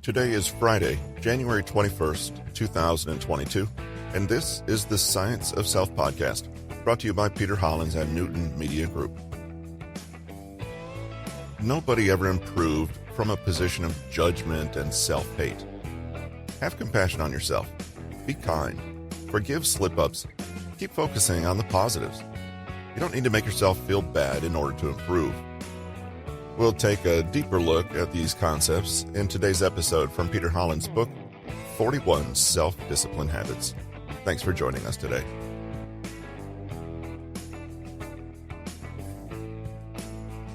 Today is Friday, January 21st, 2022, and this is the Science of Self podcast, brought to you by Peter Hollins and Newton Media Group. Nobody ever improved from a position of judgment and self-hate. Have compassion on yourself. Be kind. Forgive slip-ups. Keep focusing on the positives. You don't need to make yourself feel bad in order to improve. We'll take a deeper look at these concepts in today's episode from Peter Hollins' book, 41 Self-Discipline Habits. Thanks for joining us today.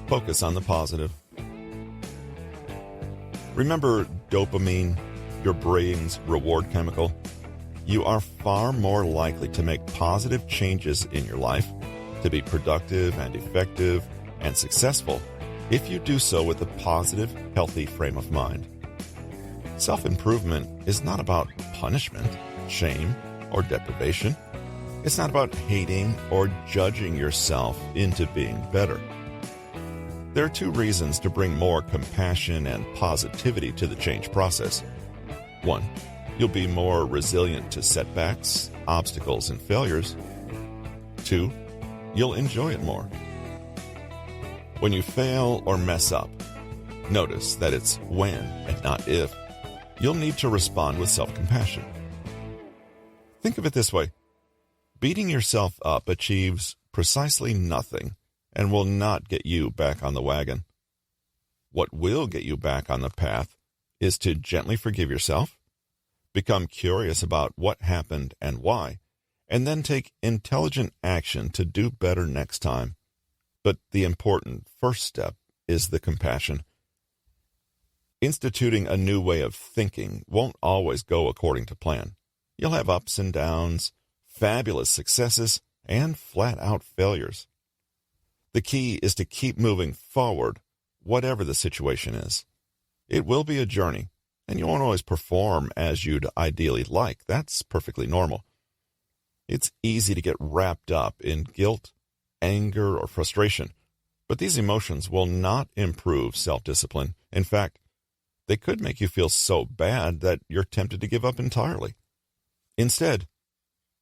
Focus on the positive. Remember dopamine, your brain's reward chemical? You are far more likely to make positive changes in your life, to be productive and effective and successful if you do so with a positive, healthy frame of mind. Self-improvement is not about punishment, shame, or deprivation. It's not about hating or judging yourself into being better. There are two reasons to bring more compassion and positivity to the change process. One, you'll be more resilient to setbacks, obstacles, and failures. Two, you'll enjoy it more. When you fail or mess up, notice that it's when and not if. You'll need to respond with self-compassion. Think of it this way. Beating yourself up achieves precisely nothing and will not get you back on the wagon. What will get you back on the path is to gently forgive yourself, become curious about what happened and why, and then take intelligent action to do better next time. But the important first step is the compassion. Instituting a new way of thinking won't always go according to plan. You'll have ups and downs, fabulous successes, and flat-out failures. The key is to keep moving forward, whatever the situation is. It will be a journey, and you won't always perform as you'd ideally like. That's perfectly normal. It's easy to get wrapped up in guilt, anger, or frustration, but these emotions will not improve self-discipline. In fact, they could make you feel so bad that you're tempted to give up entirely. Instead,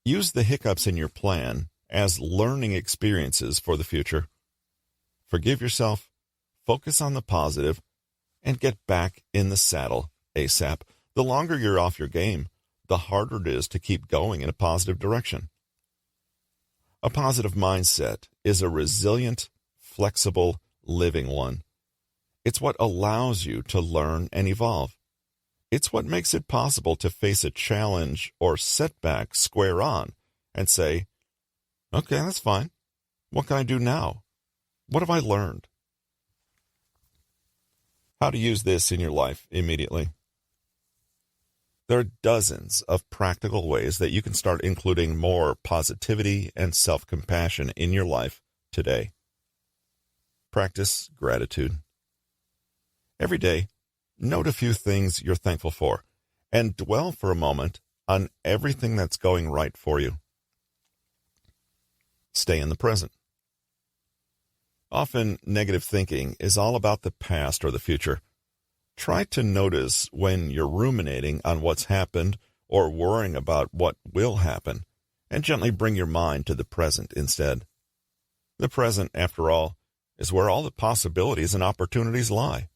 use the hiccups in your plan as learning experiences for the future. Forgive yourself, focus on the positive, and get back in the saddle ASAP. The longer you're off your game, the harder it is to keep going in a positive direction. A positive mindset is a resilient, flexible, living one. It's what allows you to learn and evolve. It's what makes it possible to face a challenge or setback square on and say, okay, that's fine. What can I do now? What have I learned? How to use this in your life immediately. There are dozens of practical ways that you can start including more positivity and self-compassion in your life today. Practice gratitude. Every day, note a few things you're thankful for and dwell for a moment on everything that's going right for you. Stay in the present. Often, negative thinking is all about the past or the future. Try to notice when you're ruminating on what's happened or worrying about what will happen, and gently bring your mind to the present instead. The present, after all, is where all the possibilities and opportunities lie.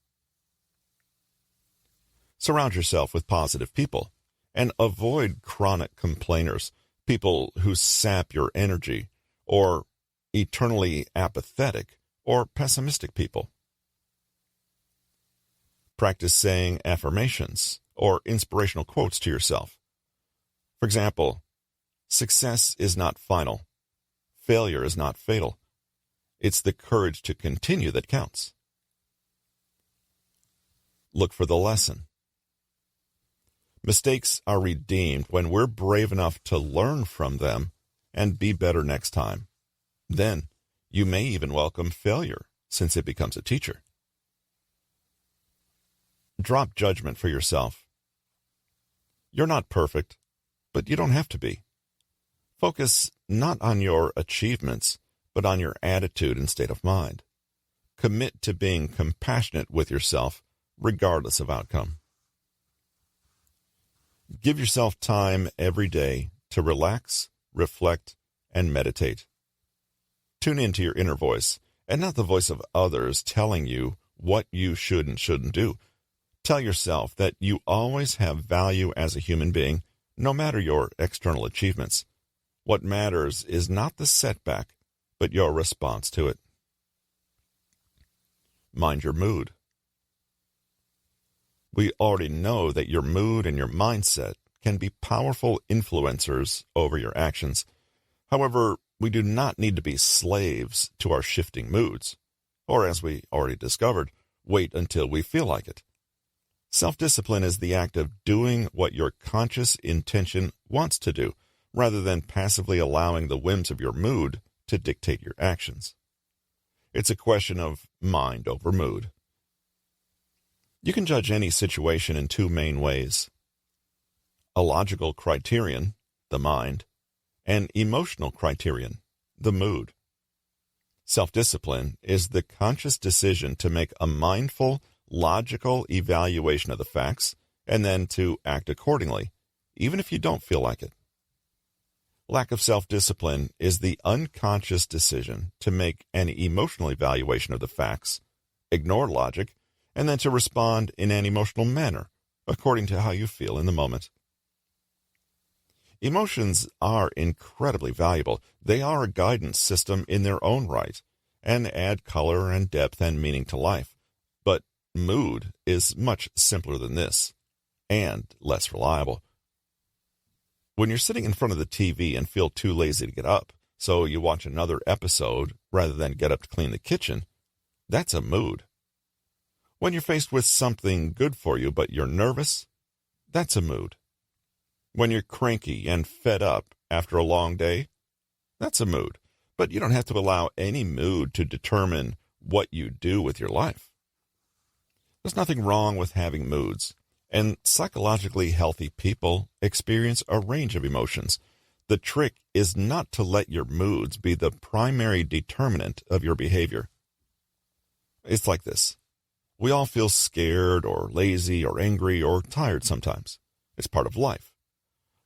Surround yourself with positive people, and avoid chronic complainers, people who sap your energy, or eternally apathetic or pessimistic people. Practice saying affirmations or inspirational quotes to yourself. For example, success is not final. Failure is not fatal. It's the courage to continue that counts. Look for the lesson. Mistakes are redeemed when we're brave enough to learn from them and be better next time. Then, you may even welcome failure, since it becomes a teacher. Drop judgment for yourself. You're not perfect, but you don't have to be. Focus not on your achievements, but on your attitude and state of mind. Commit to being compassionate with yourself, regardless of outcome. Give yourself time every day to relax, reflect, and meditate. Tune into your inner voice, and not the voice of others telling you what you should and shouldn't do. Tell yourself that you always have value as a human being, no matter your external achievements. What matters is not the setback, but your response to it. Mind your mood. We already know that your mood and your mindset can be powerful influencers over your actions. However, we do not need to be slaves to our shifting moods, or as we already discovered, wait until we feel like it. Self-discipline is the act of doing what your conscious intention wants to do, rather than passively allowing the whims of your mood to dictate your actions. It's a question of mind over mood. You can judge any situation in two main ways: a logical criterion, the mind, and emotional criterion, the mood. Self-discipline is the conscious decision to make a mindful, logical evaluation of the facts and then to act accordingly, even if you don't feel like it. Lack of self-discipline is the unconscious decision to make an emotional evaluation of the facts, ignore logic, and then to respond in an emotional manner, according to how you feel in the moment. Emotions are incredibly valuable. They are a guidance system in their own right, and add color and depth and meaning to life. But mood is much simpler than this, and less reliable. When you're sitting in front of the TV and feel too lazy to get up, so you watch another episode rather than get up to clean the kitchen, that's a mood. When you're faced with something good for you but you're nervous, that's a mood. When you're cranky and fed up after a long day, that's a mood. But you don't have to allow any mood to determine what you do with your life. There's nothing wrong with having moods, and psychologically healthy people experience a range of emotions. The trick is not to let your moods be the primary determinant of your behavior. It's like this. We all feel scared or lazy or angry or tired sometimes. It's part of life.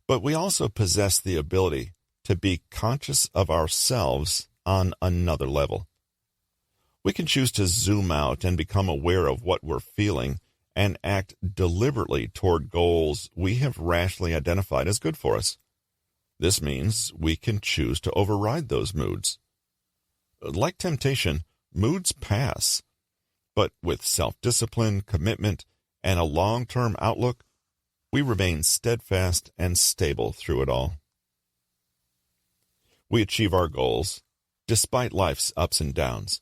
But we also possess the ability to be conscious of ourselves on another level. We can choose to zoom out and become aware of what we're feeling and act deliberately toward goals we have rationally identified as good for us. This means we can choose to override those moods. Like temptation, moods pass. But with self-discipline, commitment, and a long-term outlook, we remain steadfast and stable through it all. We achieve our goals despite life's ups and downs,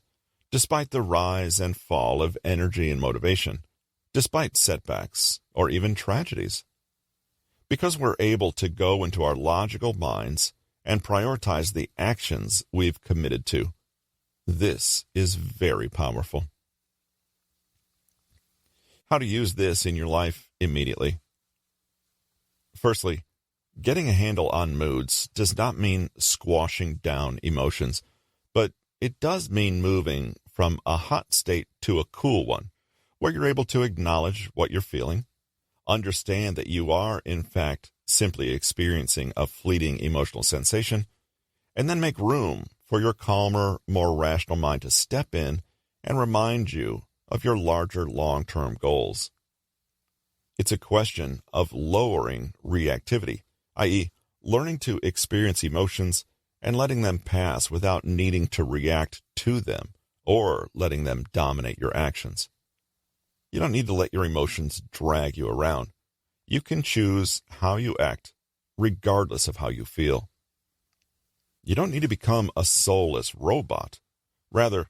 despite the rise and fall of energy and motivation, despite setbacks or even tragedies. Because we're able to go into our logical minds and prioritize the actions we've committed to. This is very powerful. How to use this in your life immediately. Firstly, getting a handle on moods does not mean squashing down emotions, but it does mean moving from a hot state to a cool one, where you're able to acknowledge what you're feeling, understand that you are, in fact, simply experiencing a fleeting emotional sensation, and then make room for your calmer, more rational mind to step in and remind you of your larger long-term goals. It's a question of lowering reactivity, i.e., learning to experience emotions and letting them pass without needing to react to them or letting them dominate your actions. You don't need to let your emotions drag you around. You can choose how you act, regardless of how you feel. You don't need to become a soulless robot. Rather,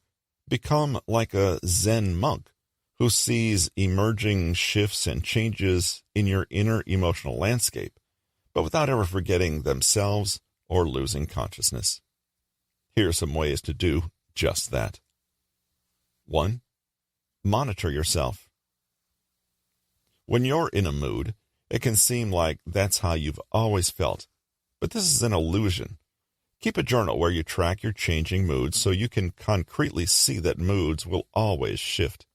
become like a Zen monk who sees emerging shifts and changes in your inner emotional landscape, but without ever forgetting themselves or losing consciousness. Here are some ways to do just that. 1. Monitor yourself. When you're in a mood, it can seem like that's how you've always felt, but this is an illusion. Keep a journal where you track your changing moods so you can concretely see that moods will always shift.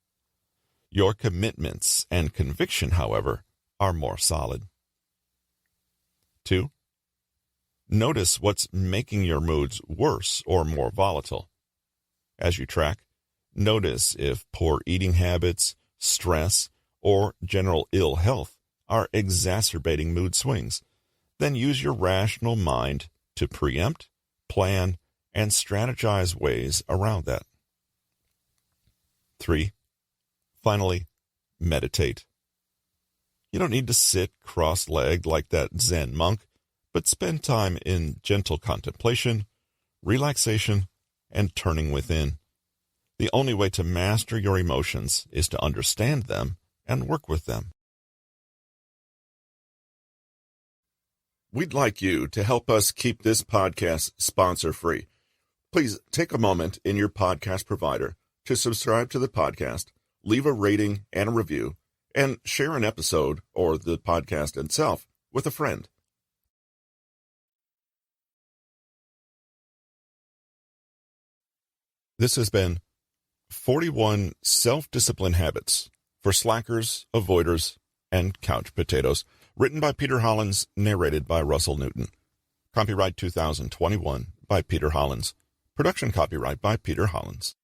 Your commitments and conviction, however, are more solid. 2. Notice what's making your moods worse or more volatile. As you track, notice if poor eating habits, stress, or general ill health are exacerbating mood swings. Then use your rational mind to preempt, plan, and strategize ways around that. 3. Finally, meditate. You don't need to sit cross-legged like that Zen monk, but spend time in gentle contemplation, relaxation, and turning within. The only way to master your emotions is to understand them and work with them. We'd like you to help us keep this podcast sponsor-free. Please take a moment in your podcast provider to subscribe to the podcast, leave a rating and a review, and share an episode or the podcast itself with a friend. This has been 41 Self-Discipline Habits for Slackers, Avoiders, and Couch Potatoes, written by Peter Hollins, narrated by Russell Newton. Copyright 2021 by Peter Hollins. Production copyright by Peter Hollins.